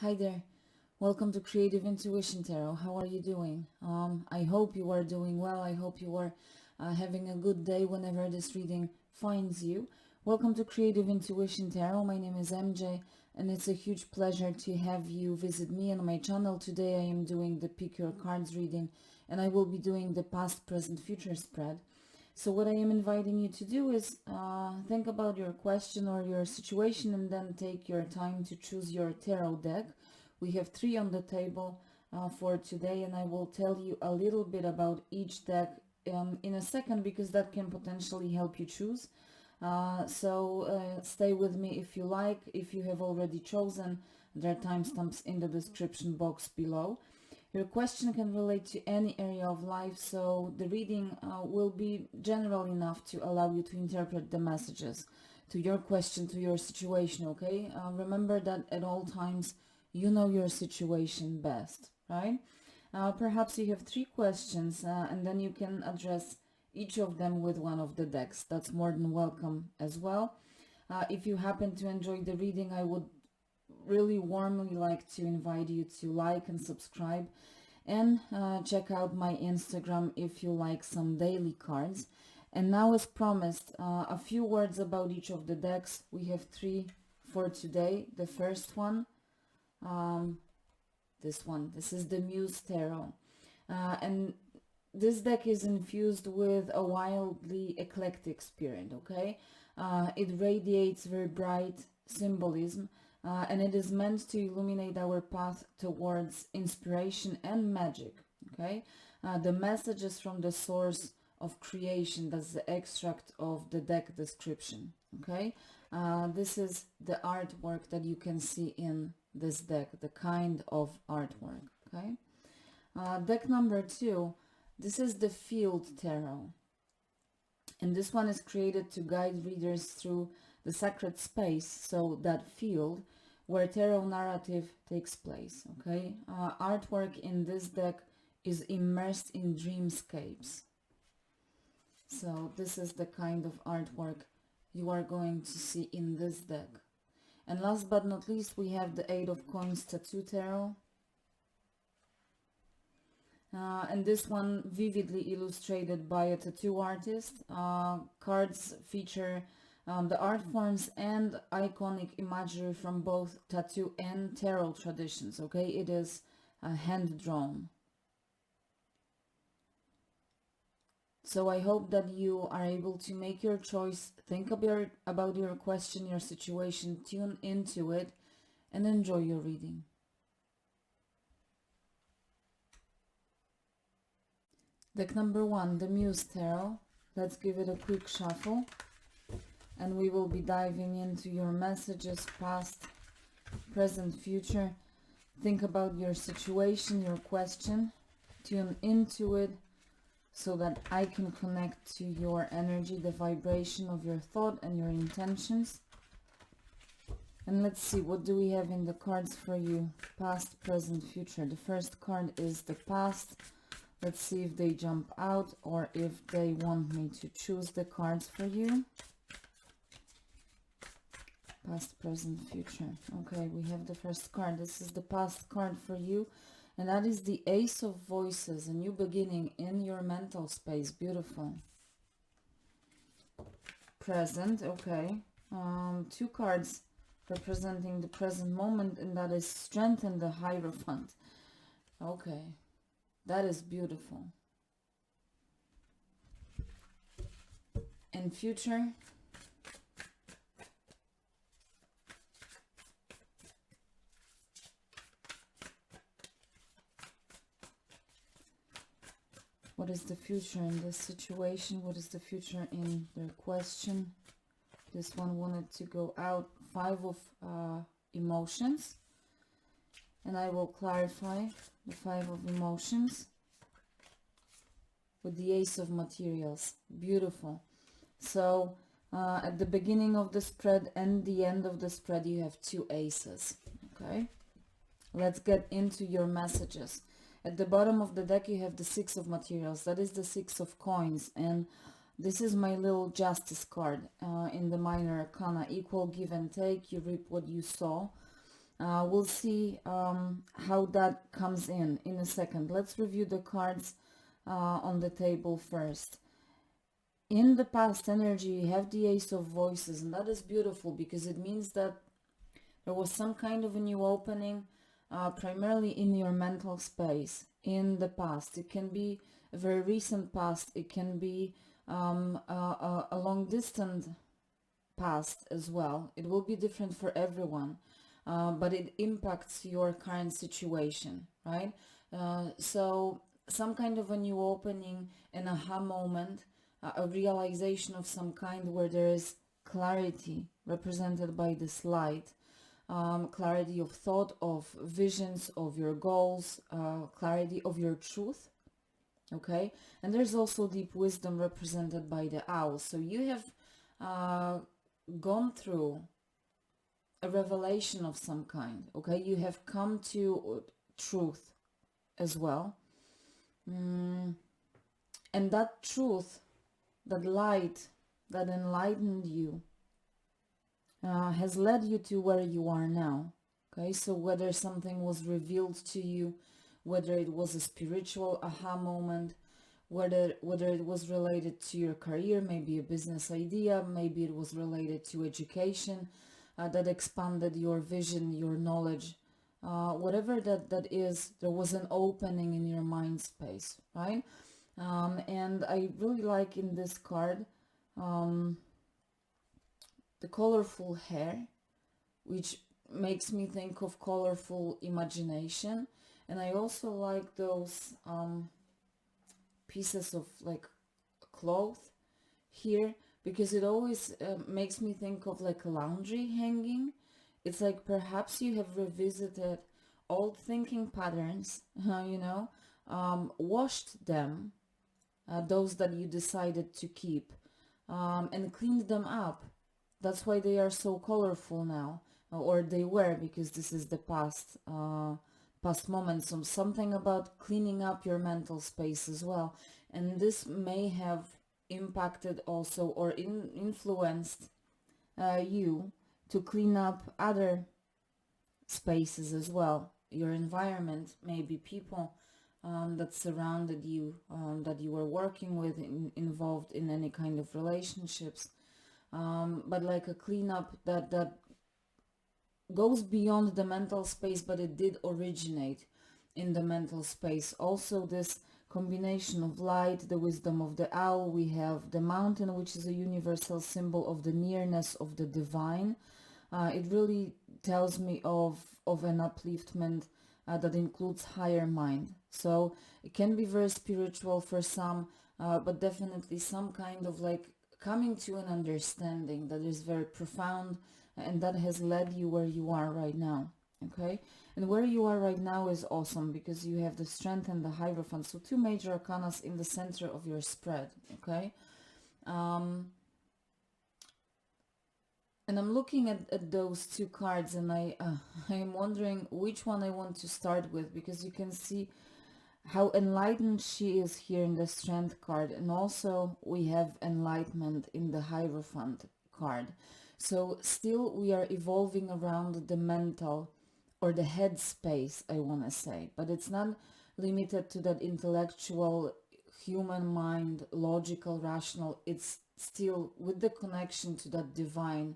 Hi there. Welcome to Creative Intuition Tarot. How are you doing? I hope you are doing well. I hope you are having a good day whenever this reading finds you. Welcome to Creative Intuition Tarot. My name is MJ and it's a huge pleasure to have you visit me on my channel. Today I am doing the Pick Your Cards reading and I will be doing the past, present, future spread. So what I am inviting you to do is think about your question or your situation and then take your time to choose your tarot deck. We have 3 on the table for today, and I will tell you a little bit about each deck in a second because that can potentially help you choose. So stay with me if you like. If you have already chosen, there are timestamps in the description box below. Your question can relate to any area of life, so the reading will be general enough to allow you to interpret the messages to your question, to your situation, okay? Remember that at all times, you know your situation best, right? Perhaps you have 3 questions and then you can address each of them with one of the decks. That's more than welcome as well. If you happen to enjoy the reading, I would really warmly like to invite you to like and subscribe and check out my Instagram if you like some daily cards. And now, as promised, a few words about each of the decks. We have 3 for today. The first one, this is the Muse Tarot, and this deck is infused with a wildly eclectic spirit, okay? It radiates very bright symbolism, and it is meant to illuminate our path towards inspiration and magic, okay? The messages from the source of creation, that's the extract of the deck description, okay? This is the artwork that you can see in this deck, the kind of artwork, okay? Deck number 2, this is the Field Tarot. And this one is created to guide readers through the sacred space, so that field where tarot narrative takes place, okay? Artwork in this deck is immersed in dreamscapes. So this is the kind of artwork you are going to see in this deck. And last but not least, we have the 8 of Coins Tattoo Tarot. And this one vividly illustrated by a tattoo artist. Cards feature the art forms and iconic imagery from both tattoo and tarot traditions, okay? It is hand-drawn. So I hope that you are able to make your choice, think about your question, your situation, tune into it, and enjoy your reading. Deck number 1, the Muse Tarot. Let's give it a quick shuffle. And we will be diving into your messages, past, present, future. Think about your situation, your question. Tune into it so that I can connect to your energy, the vibration of your thought and your intentions. And let's see, what do we have in the cards for you? Past, present, future. The first card is the past. Let's see if they jump out or if they want me to choose the cards for you. Past, present, future. Okay, we have the first card. This is the past card for you. And that is the Ace of Voices, a new beginning in your mental space. Beautiful. Present, okay. 2 cards representing the present moment, and that is Strength and the Hierophant. Okay, that is beautiful. And future. What is the future in this situation? What is the future in their question? This one wanted to go out. 5 of emotions. And I will clarify the 5 of emotions with the Ace of Materials. Beautiful. So at the beginning of the spread and the end of the spread, you have 2 aces. Okay. Let's get into your messages. At the bottom of the deck, you have the 6 of Materials. That is the 6 of Coins. And this is my little Justice card in the Minor Arcana. Equal give and take. You reap what you sow. We'll see how that comes in a second. Let's review the cards on the table first. In the past energy, you have the Ace of Voices, and that is beautiful because it means that there was some kind of a new opening, primarily in your mental space in the past. It can be a very recent past. It can be a long distant past as well. It will be different for everyone, but it impacts your current situation, right? So some kind of a new opening, an aha moment, a realization of some kind where there is clarity represented by this light, clarity of thought, of visions, of your goals, clarity of your truth. Okay, and there's also deep wisdom represented by the owl. So you have gone through a revelation of some kind. Okay, you have come to truth as well, and that truth, that light that enlightened you, has led you to where you are now. Okay, so whether something was revealed to you, whether it was a spiritual aha moment, whether it was related to your career, maybe a business idea, maybe it was related to education that expanded your vision, your knowledge, whatever that is, there was an opening in your mind space, right? And I really like in this card the colorful hair, which makes me think of colorful imagination. And I also like those pieces of like cloth here, because it always makes me think of like a laundry hanging. It's like perhaps you have revisited old thinking patterns, washed them, those that you decided to keep, and cleaned them up. That's why they are so colorful now, or they were, because this is the past moments. So something about cleaning up your mental space as well, and this may have impacted also or influenced you to clean up other spaces as well, your environment, maybe people that surrounded you, that you were working with, involved in any kind of relationships, but like a cleanup that goes beyond the mental space, but it did originate in the mental space. Also, this combination of light, the wisdom of the owl, we have the mountain, which is a universal symbol of the nearness of the divine. It really tells me of an upliftment that includes higher mind. So it can be very spiritual for some, but definitely some kind of like coming to an understanding that is very profound, and that has led you where you are right now. Okay, and where you are right now is awesome because you have the Strength and the Hierophant, so two major arcanas in the center of your spread. Okay, and I'm looking at those two cards, and I'm wondering which one I want to start with, because you can see how enlightened she is here in the Strength card, and also we have enlightenment in the Hierophant card. So still we are evolving around the mental or the head space, I want to say, but it's not limited to that intellectual human mind, logical, rational. It's still with the connection to that divine.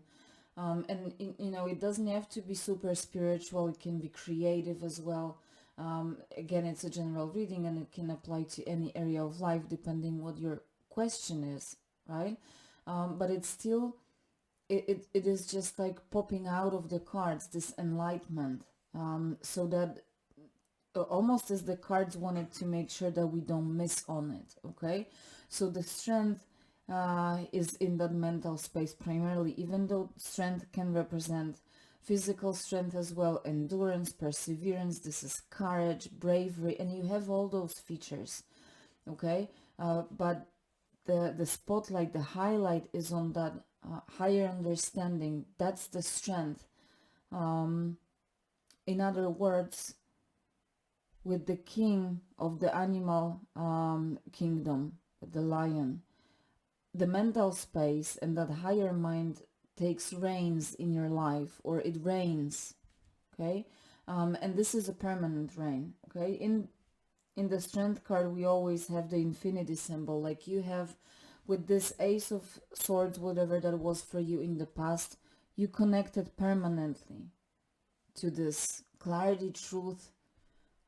And it doesn't have to be super spiritual. It can be creative as well. Again, it's a general reading, and it can apply to any area of life depending what your question is, right? But it's still, it is just like popping out of the cards, this enlightenment, so that almost as the cards wanted to make sure that we don't miss on it. Okay, so the Strength is in that mental space primarily, even though strength can represent physical strength as well, endurance, perseverance. This is courage, bravery, and you have all those features. Okay, but the spotlight, the highlight is on that higher understanding. That's the Strength. In other words, with the king of the animal kingdom, the lion, the mental space and that higher mind takes reigns in your life, or it reigns. okay? And this is a permanent reign, okay? In the Strength card, we always have the infinity symbol, like you have with this Ace of Swords, whatever that was for you in the past, you connected permanently to this clarity, truth,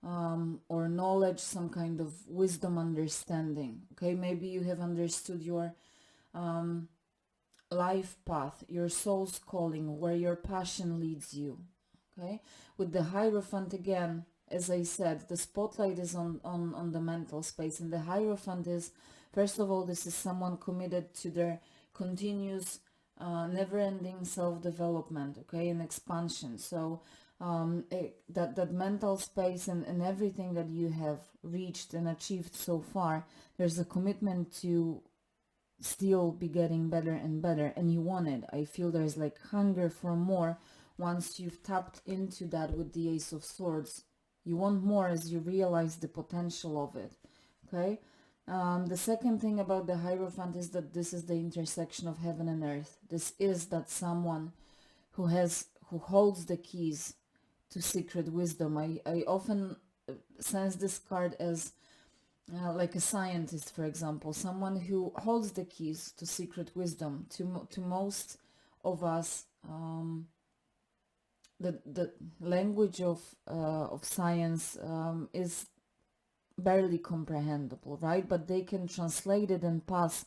or knowledge, some kind of wisdom, understanding, okay? Maybe you have understood your life path, your soul's calling, where your passion leads you, okay? With the Hierophant, again, as I said, the spotlight is on the mental space, and the Hierophant is, first of all, this is someone committed to their continuous, never-ending self-development, okay, and expansion. So that mental space and everything that you have reached and achieved so far, there's a commitment to still be getting better and better, and you want it. I feel there's like hunger for more once you've tapped into that with the Ace of Swords. You want more as you realize the potential of it, okay? The second thing about the Hierophant is that this is the intersection of heaven and earth. This is that someone who holds the keys to secret wisdom. I often sense this card as like a scientist, for example, someone who holds the keys to secret wisdom. To most of us, the language of science is barely comprehensible, right? But they can translate it and pass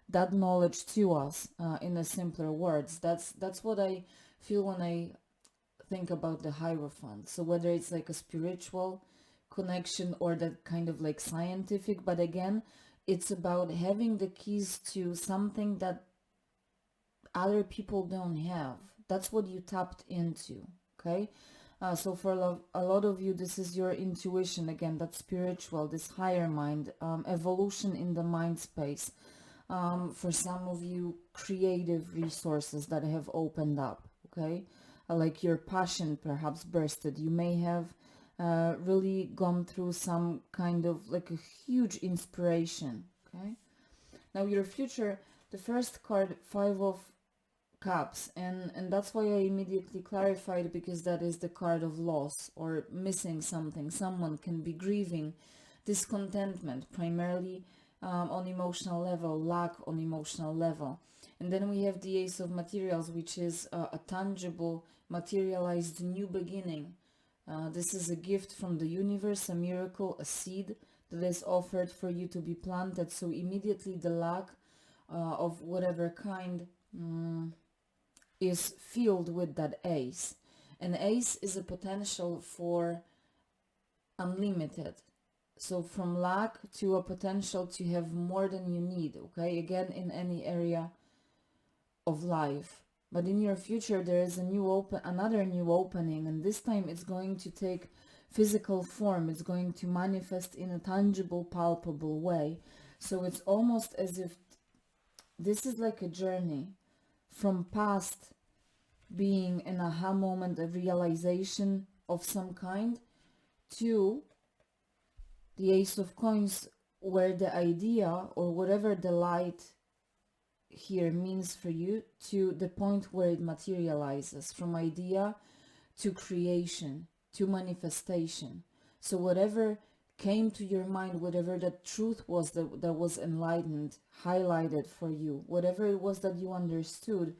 that knowledge to us in a simpler words. That's what I feel when I think about the Hierophant. So whether it's like a spiritual connection or that kind of like scientific, but again, it's about having the keys to something that other people don't have. That's what you tapped into, okay? So for a lot of you, this is your intuition, again, that's spiritual, this higher mind, evolution in the mind space. For some of you, creative resources that have opened up, okay? Like your passion perhaps bursted. You may have really gone through some kind of like a huge inspiration, okay? Now your future, the first card, Five of Cups, and that's why I immediately clarified, because that is the card of loss or missing something. Someone can be grieving discontentment, primarily on emotional level, lack on emotional level. And then we have the Ace of Materials, which is a tangible, materialized new beginning. This is a gift from the universe, a miracle, a seed that is offered for you to be planted. So immediately the lack of whatever kind is filled with that ace. An ace is a potential for unlimited. So from lack to a potential to have more than you need, okay? Again, in any area of life. But in your future, there is another new opening, and this time it's going to take physical form. It's going to manifest in a tangible, palpable way. So it's almost as if this is like a journey from past being an aha moment, a realization of some kind, to the Ace of Coins, where the idea or whatever the light here means for you, to the point where it materializes, from idea to creation to manifestation. So whatever came to your mind, whatever that truth was that was enlightened, highlighted for you, whatever it was that you understood,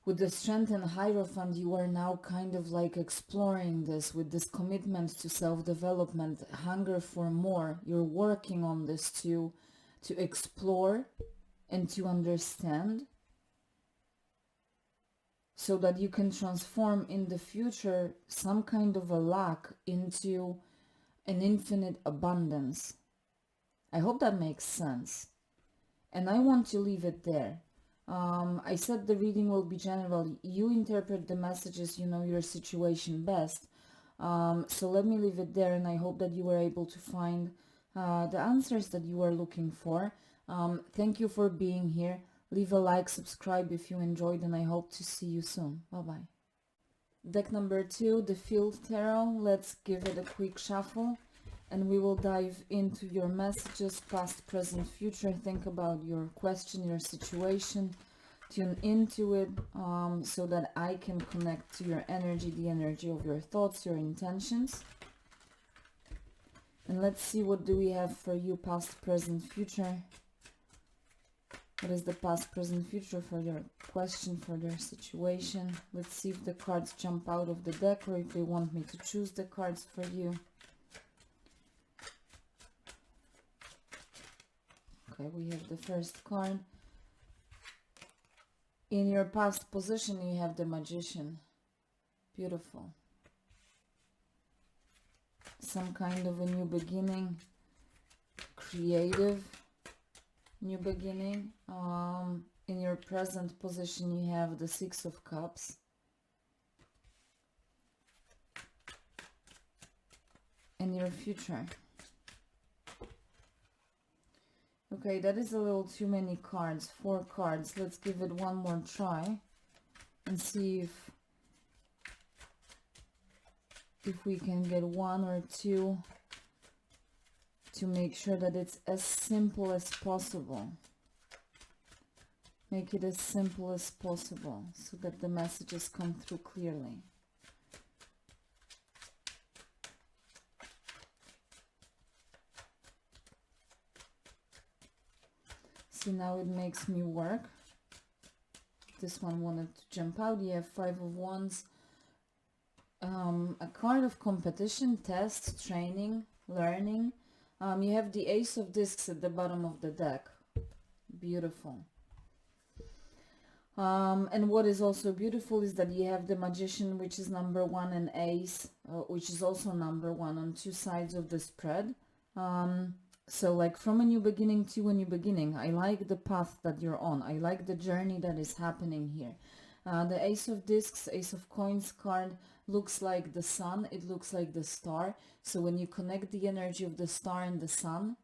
with the Strength and Hierophant, you are now kind of like exploring this with this commitment to self-development, hunger for more. You're working on this to explore and to understand, so that you can transform in the future some kind of a lack into an infinite abundance. I hope that makes sense. And I want to leave it there. I said the reading will be general. You interpret the messages, you know your situation best. So let me leave it there, and I hope that you were able to find the answers that you are looking for. Thank you for being here. Leave a like, subscribe if you enjoyed, and I hope to see you soon. Bye-bye. Deck number 2, the Field Tarot. Let's give it a quick shuffle, and we will dive into your messages, past, present, future. Think about your question, your situation. tune into it, so that I can connect to your energy, the energy of your thoughts, your intentions. And let's see, what do we have for you, past, present, future. What is the past, present, future for your question, for their situation? Let's see if the cards jump out of the deck, or if they want me to choose the cards for you. Okay, we have the first card. In your past position, you have the Magician. Beautiful. Some kind of a new beginning, creative new beginning. In your present position, you have the Six of Cups. In your future. Okay, that is a little too many cards. 4 cards. Let's give it one more try and see if we can get 1 or 2 to make sure that it's as simple as possible. Make it as simple as possible so that the messages come through clearly. See, now it makes me work. This one wanted to jump out. You have 5 of Wands. A card of competition, test, training, learning. You have the Ace of Discs at the bottom of the deck. Beautiful. And what is also beautiful is that you have the Magician, which is number 1, and Ace, which is also number 1 on 2 sides of the spread. So like from a new beginning to a new beginning. I like the path that you're on. I like the journey that is happening here. The Ace of Discs, Ace of Coins card looks like the sun. It looks like the star. So when you connect the energy of the star and the sun,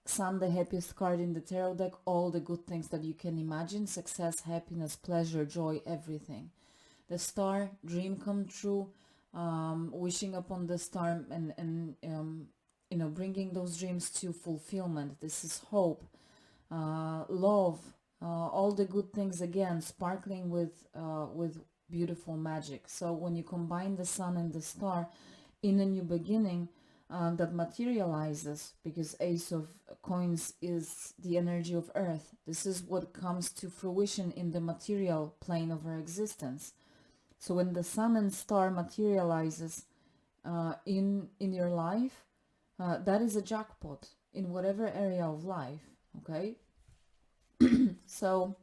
the happiest card in the tarot deck, all the good things that you can imagine, success, happiness, pleasure, joy, everything. The star, dream come true, wishing upon the star and you know, bringing those dreams to fulfillment. This is hope, love, all the good things, again, sparkling with beautiful magic. So when you combine the sun and the star in a new beginning, that materializes, because Ace of Coins is the energy of earth. This is what comes to fruition in the material plane of our existence. So when the sun and star materializes in your life, that is a jackpot in whatever area of life. Okay. So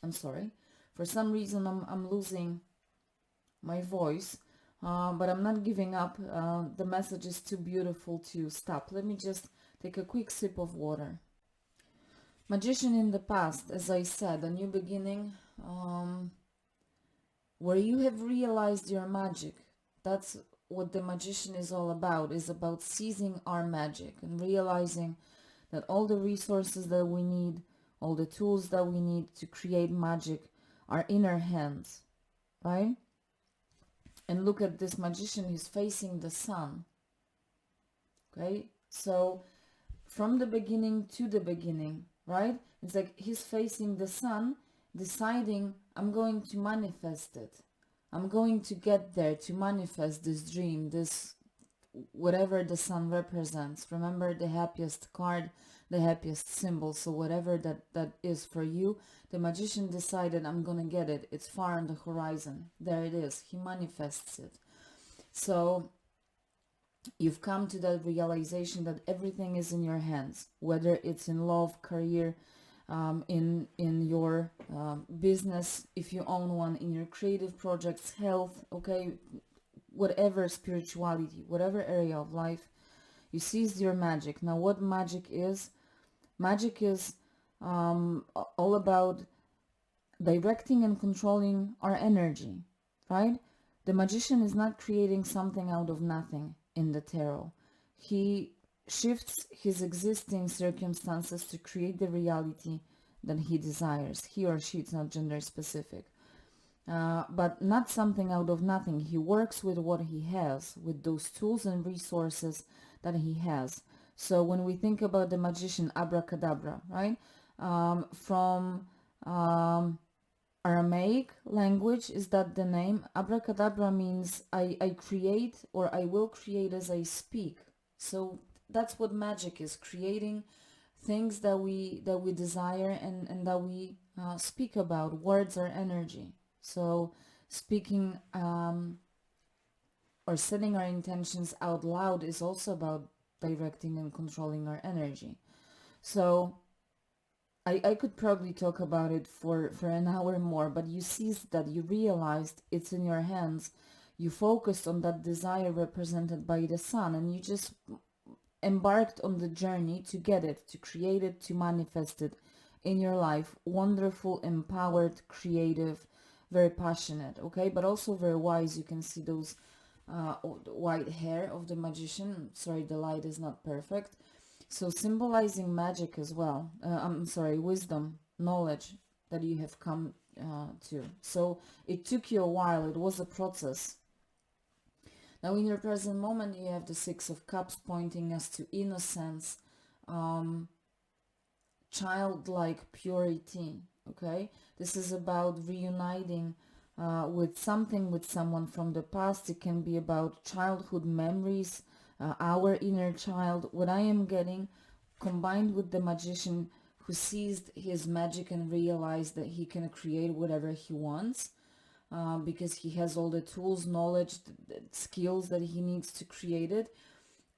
I'm sorry, for some reason I'm losing my voice, but I'm not giving up. The message is too beautiful to stop. Let me just take a quick sip of water. Magician in the past, as I said, a new beginning, where you have realized your magic. That's what the Magician is all about, is about seizing our magic and realizing that all the resources that we need, all the tools that we need to create magic are in our hands, right? And look at this Magician, he's facing the sun. Okay, so from the beginning to the beginning, right? It's like he's facing the sun, deciding, I'm going to manifest it. I'm going to get there to manifest this dream, this whatever the sun represents. Remember the happiest card, the happiest symbol. So whatever that is for you, the Magician decided, I'm gonna get it. It's far on the horizon. There it is. He manifests it. So you've come to that realization that everything is in your hands, whether it's in love, career, in your business, if you own one, in your creative projects, health, okay, whatever, spirituality, whatever area of life, you seized your magic. Now what magic is all about directing and controlling our energy, right? The Magician is not creating something out of nothing in the tarot. He shifts his existing circumstances to create the reality that he desires. He or she, it's not gender specific. But not something out of nothing. He works with what he has, with those tools and resources that he has. So when we think about the Magician, abracadabra, right? From Aramaic language, is that the name? Abracadabra means I create, or I will create as I speak. So that's what magic is, creating things that we desire, and that we speak about. Words are energy. So speaking or setting our intentions out loud is also about directing and controlling our energy. So I could probably talk about it for an hour more, but you seized that, you realized it's in your hands. You focused on that desire represented by the sun, and you just embarked on the journey to get it, to create it, to manifest it in your life. Wonderful, empowered, creative, very passionate, okay? But also very wise. You can see those white hair of the magician. Sorry, the light is not perfect. So symbolizing magic as well. I'm sorry, wisdom, knowledge that you have come to. So it took you a while. It was a process. Now in your present moment, you have the Six of Cups pointing us to innocence, childlike purity, okay? This is about reuniting with something, with someone from the past. It can be about childhood memories, our inner child. What I am getting, combined with the magician who seized his magic and realized that he can create whatever he wants, because he has all the tools, knowledge, skills that he needs to create it.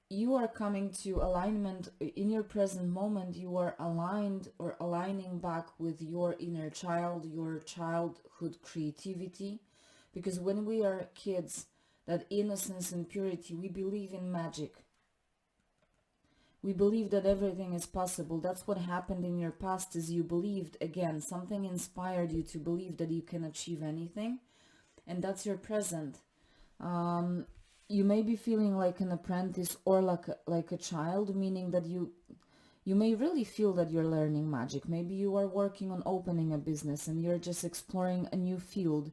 You are coming to alignment in your present moment. You are aligned or aligning back with your inner child, your childhood creativity. Because when we are kids, that innocence and purity, we believe in magic. We believe that everything is possible. That's what happened in your past, is you believed, again, something inspired you to believe that you can achieve anything. And that's your present. You may be feeling like an apprentice or like a child, meaning that you may really feel that you're learning magic. Maybe you are working on opening a business and you're just exploring a new field.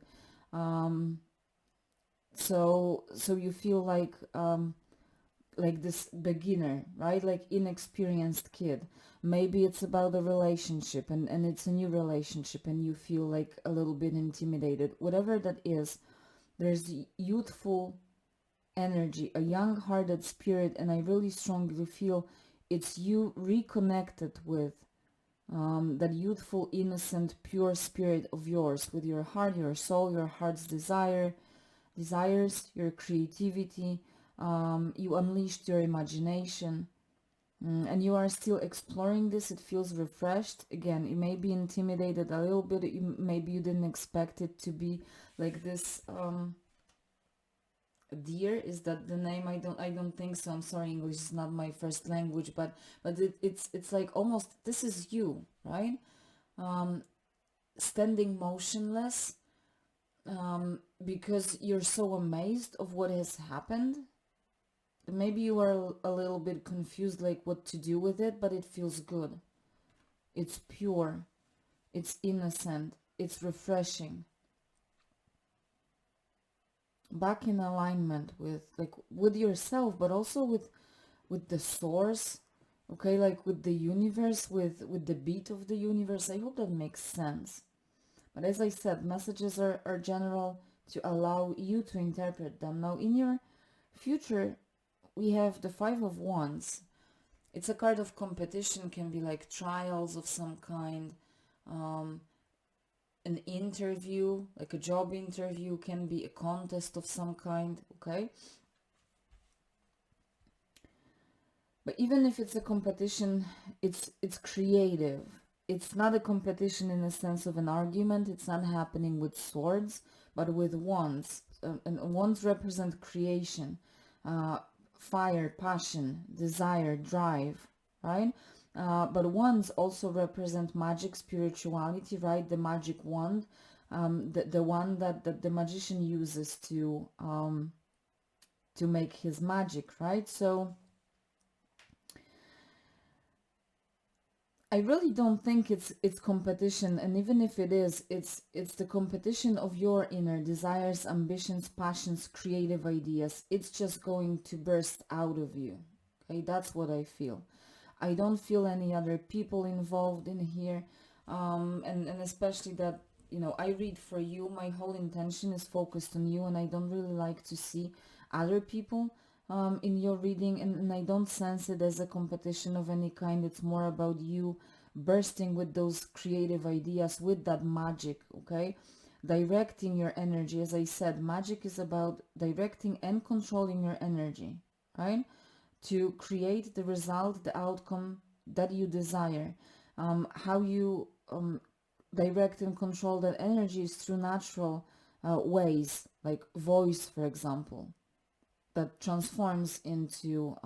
So you feel like this beginner, right? Like inexperienced kid. Maybe it's about a relationship, and it's a new relationship, and you feel like a little bit intimidated. Whatever that is, there's youthful energy, a young-hearted spirit, and I really strongly feel it's you reconnected with that youthful, innocent, pure spirit of yours, with your heart, your soul, your heart's desires, your creativity. You unleashed your imagination, and you are still exploring this. It feels refreshed. Again, you may be intimidated a little bit. Maybe you didn't expect it to be like this. Deer, is that the name? I don't think so. I'm sorry, English is not my first language, but it's like almost, this is you, right? Standing motionless, because you're so amazed of what has happened. Maybe you are a little bit confused, like what to do with it, but it feels good. It's pure, it's innocent, it's refreshing. Back in alignment with yourself, but also with the source, okay, like with the universe, with the beat of the universe. I hope that makes sense. But as I said, messages are general to allow you to interpret them. Now in your future, we have the Five of Wands. It's a card of competition, can be like trials of some kind, an interview, like a job interview, can be a contest of some kind, okay? But even if it's a competition, it's creative. It's not a competition in the sense of an argument. It's not happening with swords, but with wands. And wands represent creation, fire, passion, desire, drive, right? But wands also represent magic, spirituality, right? The magic wand, the one that the magician uses to make his magic, right? So I really don't think it's competition, and even if it is, it's the competition of your inner desires, ambitions, passions, creative ideas. It's just going to burst out of you. Okay, that's what I feel. I don't feel any other people involved in here. and especially that, you know, I read for you. My whole intention is focused on you, and I don't really like to see other people in your reading, and I don't sense it as a competition of any kind. It's more about you bursting with those creative ideas, with that magic, okay? Directing your energy. As I said, magic is about directing and controlling your energy, right? To create the result, the outcome that you desire. How you direct and control that energy is through natural ways, like voice, for example, that transforms into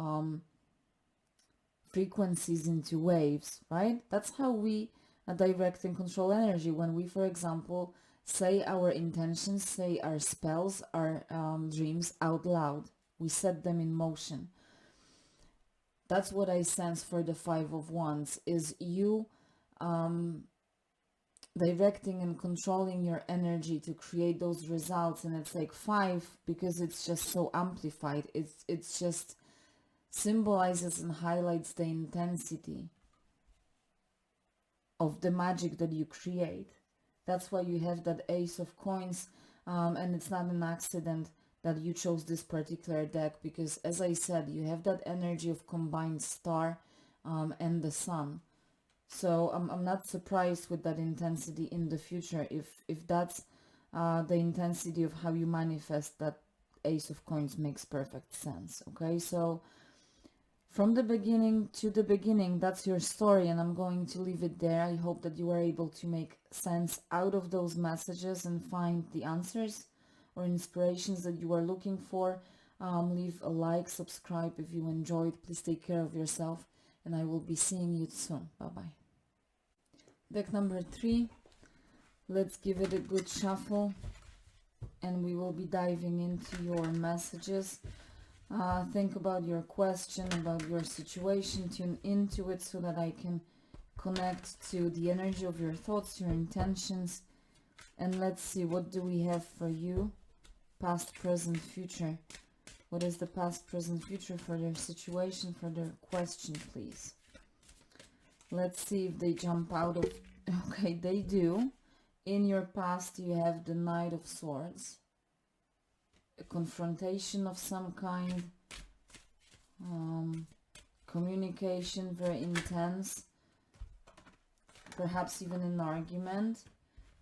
frequencies, into waves, right? That's how we direct and control energy. When we, for example, say our intentions, say our spells, our dreams out loud, we set them in motion. That's what I sense for the Five of Wands, is you directing and controlling your energy to create those results. And it's like 5 because it's just so amplified. It's just symbolizes and highlights the intensity of the magic that you create. That's why you have that Ace of Coins, and it's not an accident that you chose this particular deck, because as I said, you have that energy of combined star and the sun. So I'm not surprised with that intensity in the future, if that's the intensity of how you manifest that Ace of Coins. Makes perfect sense. Okay, so from the beginning to the beginning, that's your story, and I'm going to leave it there. I hope that you are able to make sense out of those messages and find the answers or inspirations that you are looking for. Leave a like, subscribe if you enjoyed. Please take care of yourself, and I will be seeing you soon. Bye-bye. Deck number 3. Let's give it a good shuffle, and we will be diving into your messages. Think about your question, about your situation, tune into it so that I can connect to the energy of your thoughts, your intentions. And let's see, what do we have for you? Past, present, future. What is the past, present, future for their situation, for their question, please? Let's see if they jump out of... Okay, they do. In your past, you have the Knight of Swords. A confrontation of some kind. Communication, very intense. Perhaps even an argument.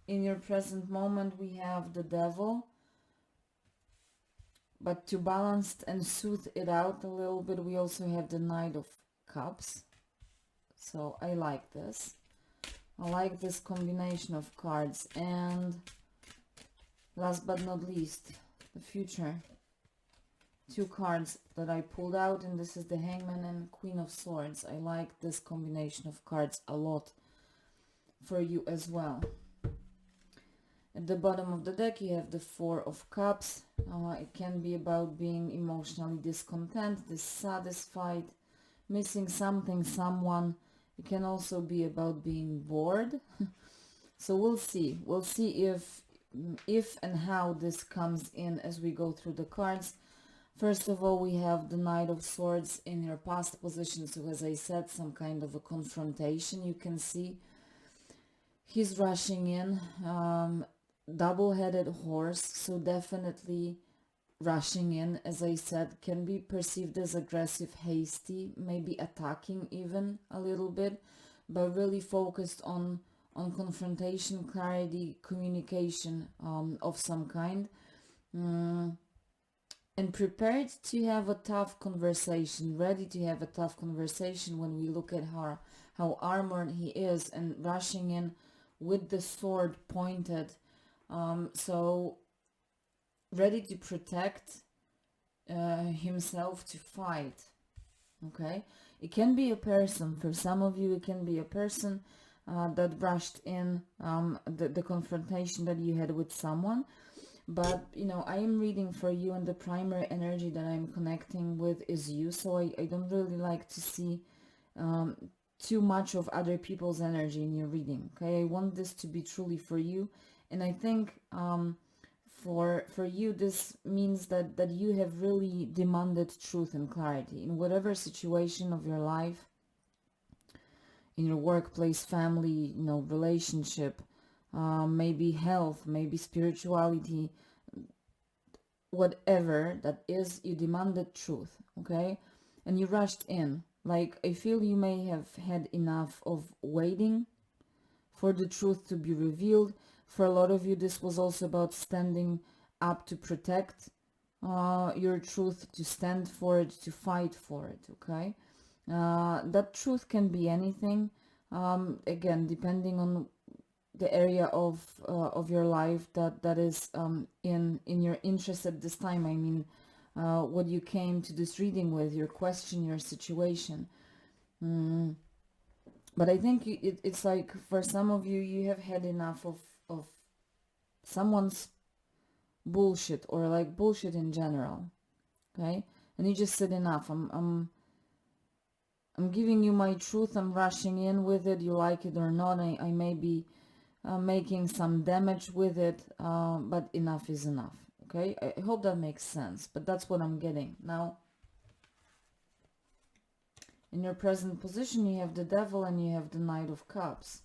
In your present moment, we have the Devil. But to balance and soothe it out a little bit, we also have the Knight of Cups. So I like this. I like this combination of cards. And last but not least, the future. 2 cards that I pulled out, and this is the Hangman and Queen of Swords. I like this combination of cards a lot for you as well. At the bottom of the deck, you have the Four of Cups. It can be about being emotionally discontent, dissatisfied, missing something, someone. It can also be about being bored. So we'll see. We'll see if and how this comes in as we go through the cards. First of all, we have the Knight of Swords in your past position. So as I said, some kind of a confrontation. You can see he's rushing in. Double-headed horse. So definitely rushing in, as I said, can be perceived as aggressive, hasty, maybe attacking even a little bit, but really focused on confrontation, clarity, communication of some kind, and prepared to have a tough conversation, ready to have a tough conversation. When we look at how armored he is and rushing in with the sword pointed, so ready to protect himself, to fight. Okay, it can be a person. For some of you, it can be a person that rushed in the confrontation that you had with someone. But you know, I am reading for you, and the primary energy that I'm connecting with is you. So I don't really like to see too much of other people's energy in your reading. Okay, I want this to be truly for you, and I think for you, this means that you have really demanded truth and clarity in whatever situation of your life in your workplace, family, you know, relationship, maybe health, maybe spirituality, whatever that is, you demanded truth, okay? And you rushed in. Like, I feel you may have had enough of waiting for the truth to be revealed. For a lot of you, this was also about standing up to protect your truth, to stand for it, to fight for it, okay? That truth can be anything, again, depending on the area of your life that is in your interest at this time. I mean, what you came to this reading with, your question, your situation. But I think it's like, for some of you, you have had enough of someone's bullshit, or like bullshit in general, okay? And you just said enough. I'm giving you my truth. I'm rushing in with it. You like it or not. I may be making some damage with it, but enough is enough, okay? I hope that makes sense, but that's what I'm getting. Now, in your present position, you have the Devil and you have the Knight of Cups.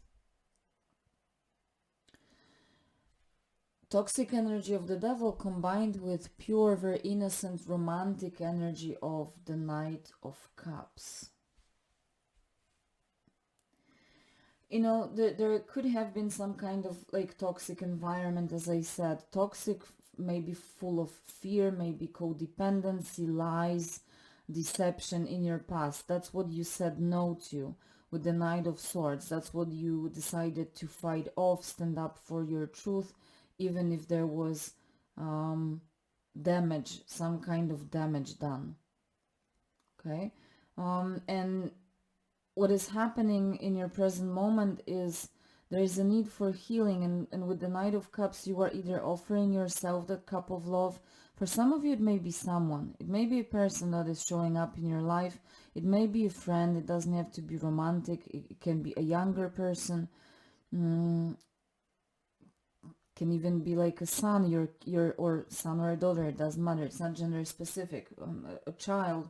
Toxic energy of the Devil combined with pure, very innocent, romantic energy of the Knight of Cups. You know, there could have been some kind of like toxic environment, as I said. Toxic, maybe full of fear, maybe codependency, lies, deception in your past. That's what you said no to with the Knight of Swords. That's what you decided to fight off, stand up for your truth, even if there was damage, some kind of damage done. Okay? And what is happening in your present moment is there is a need for healing, and with the Knight of Cups, you are either offering yourself that cup of love. For some of you, it may be someone. It may be a person that is showing up in your life. It may be a friend. It doesn't have to be romantic. It can be a younger person. Can even be like a son, your or son or a daughter. It doesn't matter. It's not gender specific. A child.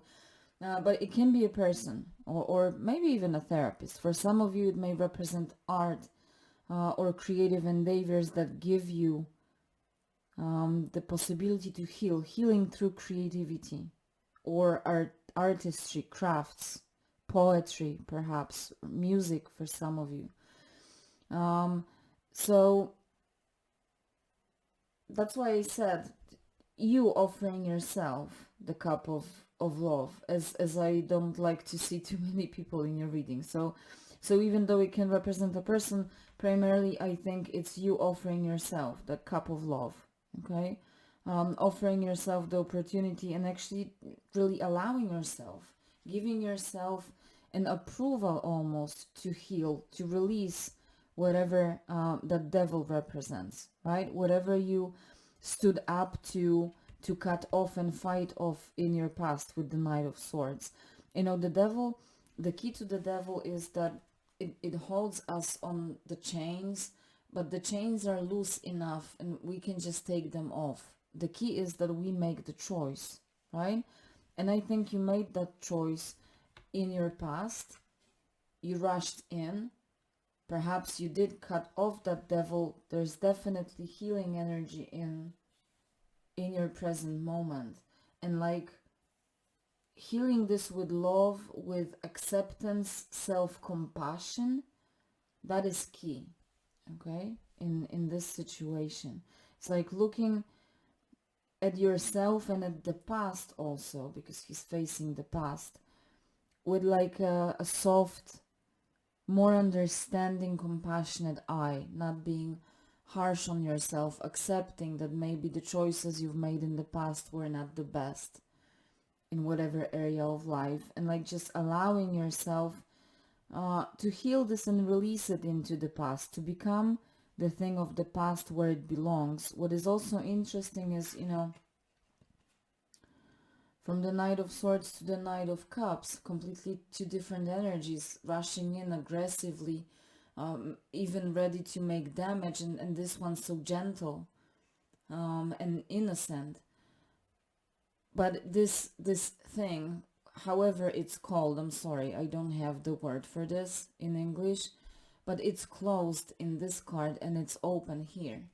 But it can be a person, or maybe even a therapist. For some of you, it may represent art or creative endeavors that give you the possibility to heal, healing through creativity or artistry, crafts, poetry, perhaps, music for some of you. So that's why I said you offering yourself the cup of love, as I don't like to see too many people in your reading. So even though it can represent a person, primarily I think it's you offering yourself that cup of love, okay? Offering yourself the opportunity and actually really allowing yourself, giving yourself an approval almost to heal, to release whatever that devil represents, right? Whatever you stood up to cut off and fight off in your past with the Knight of Swords. You know, the devil, the key to the devil is that it holds us on the chains, but the chains are loose enough and we can just take them off. The key is that we make the choice, right? And I think you made that choice in your past. You rushed in. Perhaps you did cut off that devil. There's definitely healing energy in your present moment, and like healing this with love, with acceptance, self-compassion, that is key, okay, in this situation. It's like looking at yourself and at the past also, because he's facing the past, with like a soft, more understanding, compassionate eye, not being harsh on yourself, accepting that maybe the choices you've made in the past were not the best in whatever area of life, and like just allowing yourself to heal this and release it into the past, to become the thing of the past where it belongs. What is also interesting is, you know, from the Knight of Swords to the Knight of Cups, completely two different energies, rushing in aggressively, even ready to make damage, and this one's so gentle and innocent. But this thing, however it's called, I'm sorry, I don't have the word for this in English, but it's closed in this card and it's open here.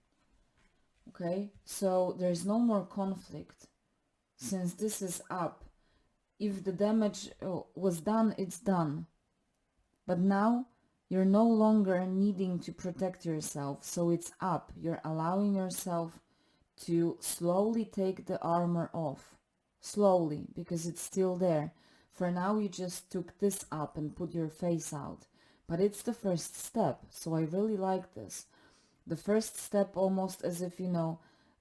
Okay, so there's no more conflict. Since this is up, if the damage was done, it's done. But now you're no longer needing to protect yourself, so it's up. You're allowing yourself to slowly take the armor off. Slowly, because it's still there. For now, you just took this up and put your face out. But it's the first step, so I really like this. The first step, almost as if, you know,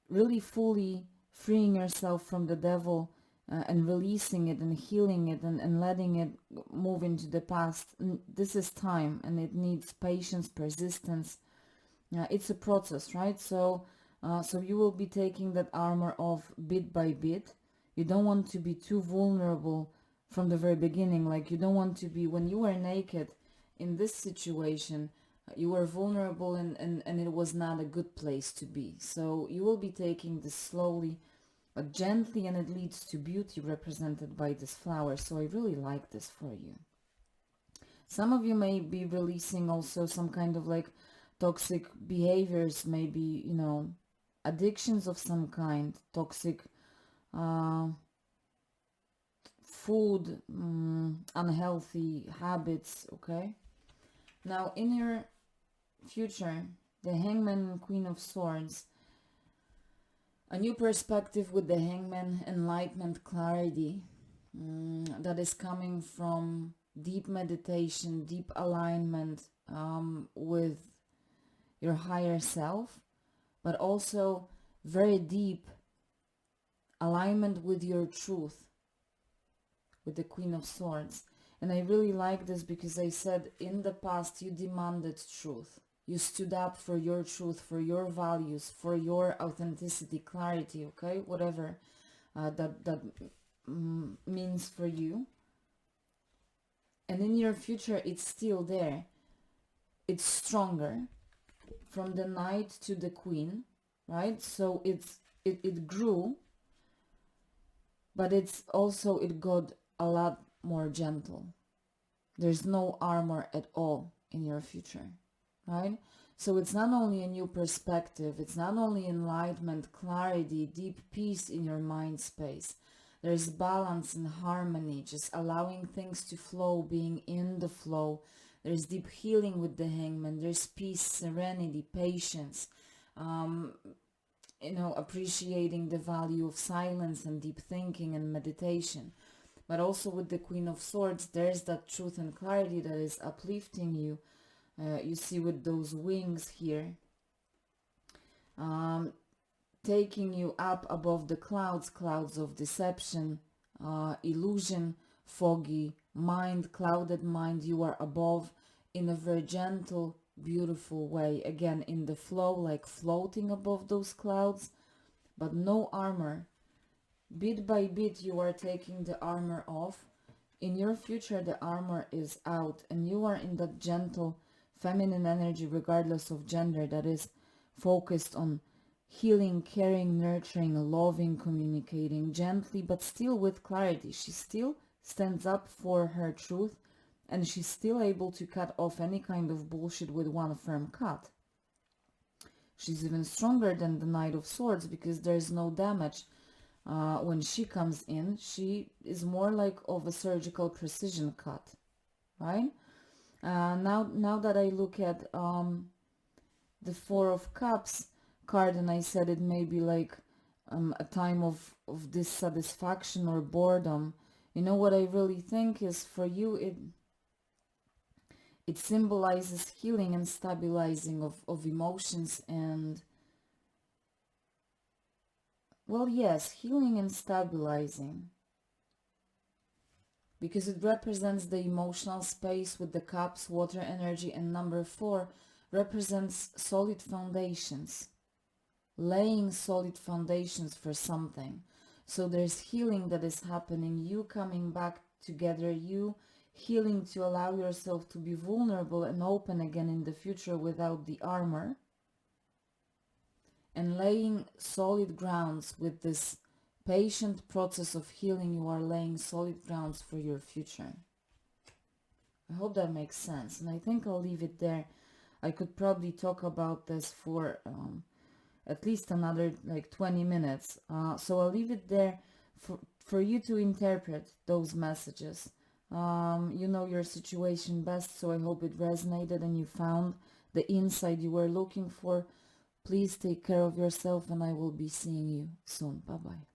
really fully freeing yourself from the devil and releasing it and healing it and letting it move into the past. This is time and it needs patience, persistence. It's a process, right? So you will be taking that armor off bit by bit. You don't want to be too vulnerable from the very beginning. Like, you don't want to be, when you were naked in this situation, you were vulnerable and it was not a good place to be. So you will be taking this slowly but gently, and it leads to beauty represented by this flower. So I really like this for you. Some of you may be releasing also some kind of like toxic behaviors, maybe, you know, addictions of some kind, toxic food, unhealthy habits, okay? Now, in your future, the Hangman and Queen of Swords, a new perspective with the Hangman, enlightenment, clarity, that is coming from deep meditation, deep alignment with your higher self, but also very deep alignment with your truth, with the Queen of Swords. And I really like this because I said in the past you demanded truth. You stood up for your truth, for your values, for your authenticity, clarity, okay? Whatever that means for you. And in your future, it's still there. It's stronger. From the Knight to the Queen, right? So it grew, but it's also, it got a lot more gentle. There's no armor at all in your future, right? So it's not only a new perspective, it's not only enlightenment, clarity, deep peace in your mind space. There's balance and harmony, just allowing things to flow, being in the flow. There's deep healing with the Hangman. There's peace, serenity, patience, you know, appreciating the value of silence and deep thinking and meditation. But also with the Queen of Swords, there's that truth and clarity that is uplifting you. You see with those wings here, taking you up above the clouds, clouds of deception, illusion, foggy mind, clouded mind. You are above in a very gentle, beautiful way. Again, in the flow, like floating above those clouds, but no armor. Bit by bit, you are taking the armor off. In your future, the armor is out, and you are in that gentle, feminine energy, regardless of gender, that is focused on healing, caring, nurturing, loving, communicating gently, but still with clarity. She still stands up for her truth, and she's still able to cut off any kind of bullshit with one firm cut. She's even stronger than the Knight of Swords because there's no damage. When she comes in, she is more like of a surgical precision cut, right? Now that I look at the Four of Cups card, and I said it may be like a time of dissatisfaction or boredom, you know what I really think is for you, it symbolizes healing and stabilizing of emotions and, well, yes, healing and stabilizing, because it represents the emotional space with the cups, water energy, and number 4 represents solid foundations, laying solid foundations for something. So there's healing that is happening, you coming back together, you healing to allow yourself to be vulnerable and open again in the future without the armor, and laying solid grounds with this patient process of healing. You are laying solid grounds for your future. I hope that makes sense, and I think I'll leave it there. I could probably talk about this for at least another like 20 minutes. So I'll leave it there for you to interpret those messages. You know your situation best, so I hope it resonated and you found the insight you were looking for. Please take care of yourself, and I will be seeing you soon. Bye-bye.